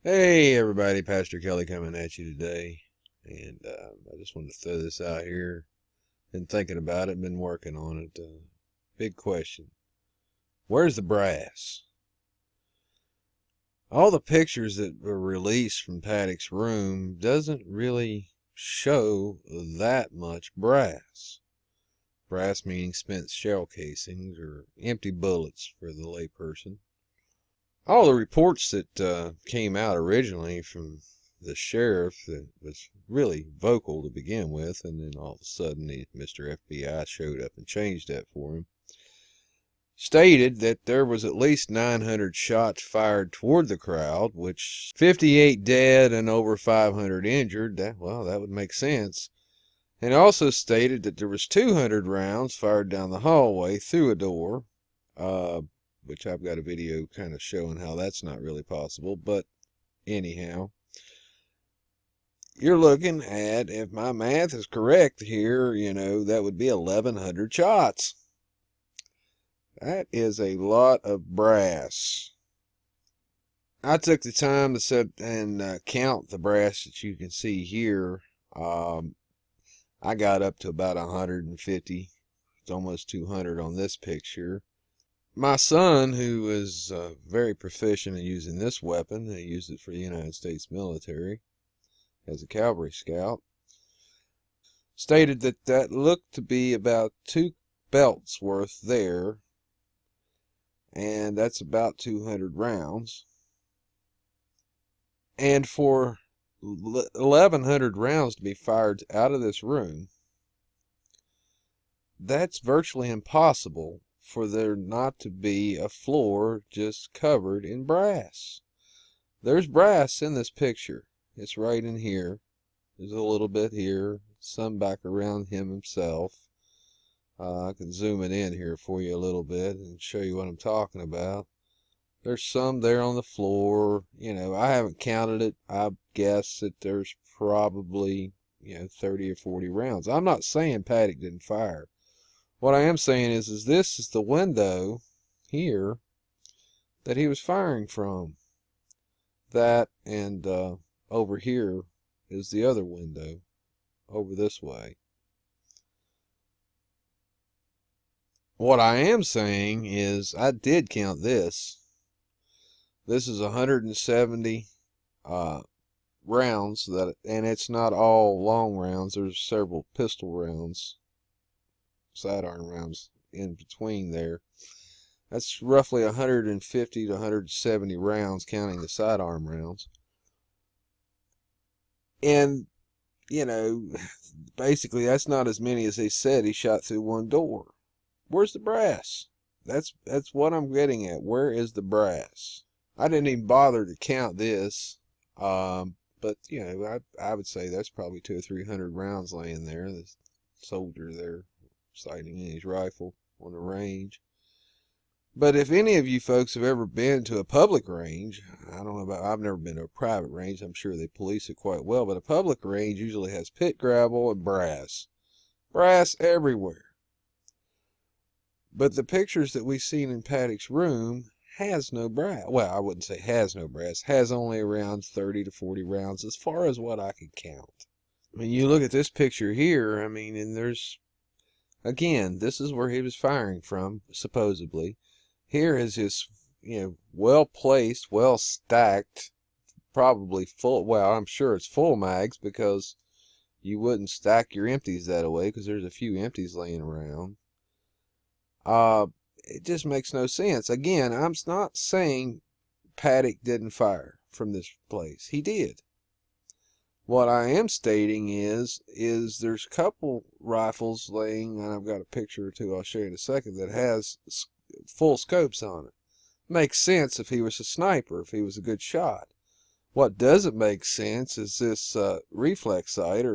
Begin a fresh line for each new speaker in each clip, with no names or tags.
Hey everybody, Pastor Kelly coming at you today, and I just wanted to throw this out here. Been thinking about it, been working on it. Big question: where's the brass? All the pictures that were released from Paddocks' room doesn't really show that much brass. Brass meaning spent shell casings or empty bullets for the layperson. All the reports that came out originally from the sheriff that was really vocal to begin with, and then all of a sudden Mr. FBI showed up and changed that for him, stated that there was at least 900 shots fired toward the crowd, which 58 dead and over 500 injured. That would make sense. And also stated that there was 200 rounds fired down the hallway through a door. Which I've got a video kind of showing how that's not really possible. But anyhow, you're looking at, if my math is correct here, that would be 1,100 shots. That is a lot of brass. I took the time to sit and count the brass that you can see here. I got up to about 150. It's almost 200 on this picture. My son, who is very proficient in using this weapon, he used it for the United States military as a cavalry scout, stated that that looked to be about 2 belts worth there, and that's about 200 rounds. And for 1,100 rounds to be fired out of this room, that's virtually impossible for there not to be a floor just covered in brass. There's brass in this picture. It's right in here. There's a little bit here, some back around him himself. I can zoom it in here for you a little bit and show you what I'm talking about. There's some there on the floor. I haven't counted it. I guess that there's probably, 30 or 40 rounds. I'm not saying Paddock didn't fire. What I am saying is this is the window here that he was firing from. That and over here is the other window over this way. What I am saying is I did count this. This is 170 rounds, and it's not all long rounds. There's several pistol rounds, sidearm rounds in between there. That's roughly 150 to 170 rounds, counting the sidearm rounds. And, basically that's not as many as they said he shot through one door. Where's the brass? That's what I'm getting at. Where is the brass? I didn't even bother to count this. But, I would say that's probably 200 or 300 rounds laying there. The soldier there sighting in his rifle on the range. But if any of you folks have ever been to a public range, I don't know about, I've never been to a private range. I'm sure they police it quite well, but a public range usually has pit gravel and brass. Brass everywhere. But the pictures that we've seen in Paddock's room has no brass. Well, I wouldn't say has no brass. Has only around 30 to 40 rounds as far as what I could count. When you look at this picture here, and there's, again, this is where he was firing from, supposedly. Here is his, well placed, well stacked, probably full. Well, I'm sure it's full mags because you wouldn't stack your empties that way because there's a few empties laying around. It just makes no sense. Again, I'm not saying Paddock didn't fire from this place. He did. What I am stating is there's a couple rifles laying, and I've got a picture or two I'll show you in a second, that has full scopes on it. Makes sense if he was a sniper, if he was a good shot. What doesn't make sense is this reflex sight,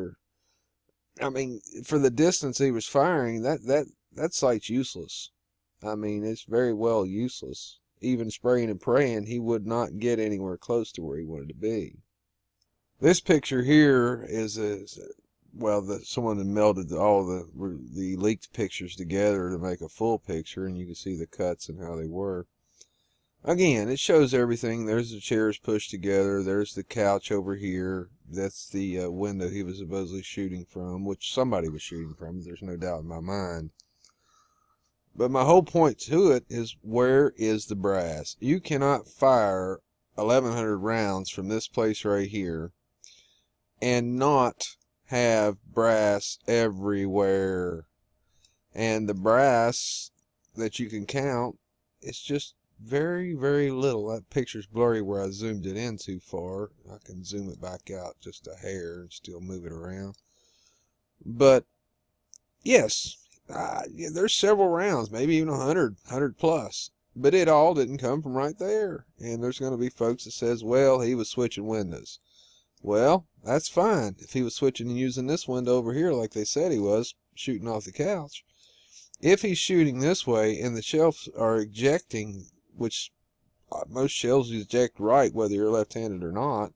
for the distance he was firing, that sight's useless. It's very well useless. Even spraying and praying, he would not get anywhere close to where he wanted to be. This picture here is someone had melded all the leaked pictures together to make a full picture, and you can see the cuts and how they were. Again, it shows everything. There's the chairs pushed together. There's the couch over here. That's the window he was supposedly shooting from, which somebody was shooting from. There's no doubt in my mind. But my whole point to it is, where is the brass? You cannot fire 1,100 rounds from this place right here and not have brass everywhere. And the brass that you can count, it's just very, very little. That picture's blurry where I zoomed it in too far. I can zoom it back out just a hair and still move it around. But yes, yeah, there's several rounds, maybe even 100 plus. But it all didn't come from right there. And there's going to be folks that says, well, he was switching windows. Well, that's fine. If he was switching and using this window over here like they said he was, shooting off the couch. If he's shooting this way and the shells are ejecting, which most shells eject right whether you're left-handed or not,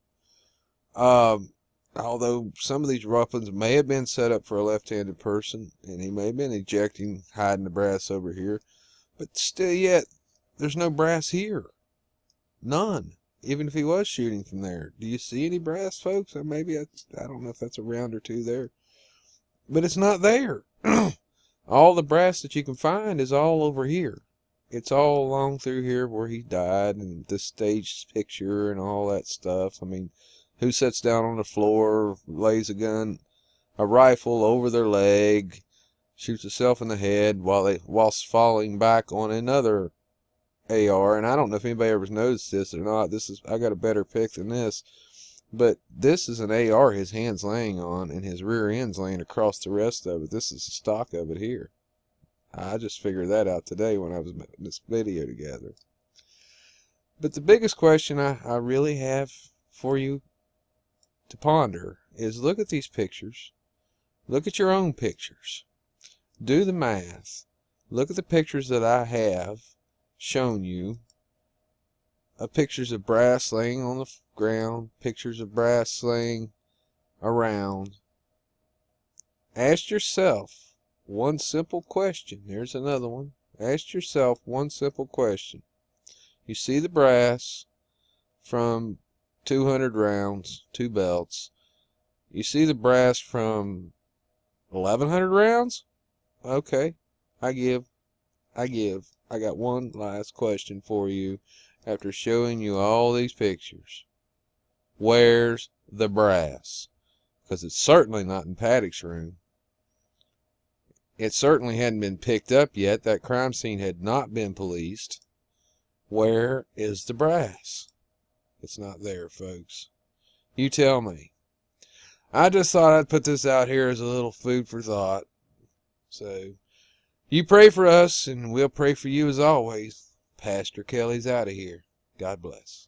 although some of these weapons may have been set up for a left-handed person, and he may have been ejecting, hiding the brass over here, but still yet, there's no brass here. None. Even if he was shooting from there. Do you see any brass, folks? Or maybe, I don't know if that's a round or two there. But it's not there. All the brass that you can find is all over here. It's all along through here where he died, and the staged picture and all that stuff. I mean, who sits down on the floor, lays a rifle over their leg, shoots himself in the head whilst falling back on another AR? And I don't know if anybody ever noticed this or not. I got a better pick than this, but this is an AR his hand's laying on, and his rear end's laying across the rest of it. This is the stock of it here. I just figured that out today when I was putting this video together. But the biggest question I really have for you to ponder is, look at these pictures. Look at your own pictures. Do the math. Look at the pictures that I have shown you, pictures of brass laying on the ground, pictures of brass laying around. Ask yourself one simple question. There's another one. Ask yourself one simple question. You see the brass from 200 rounds, 2 belts. You see the brass from 1,100 rounds? Okay, I give. I got one last question for you after showing you all these pictures. Where's the brass? Because it's certainly not in Paddocks' room. It certainly hadn't been picked up yet. That crime scene had not been policed. Where is the brass? It's not there, folks. You tell me. I just thought I'd put this out here as a little food for thought. So, you pray for us, and we'll pray for you as always. Pastor Kelly's out of here. God bless.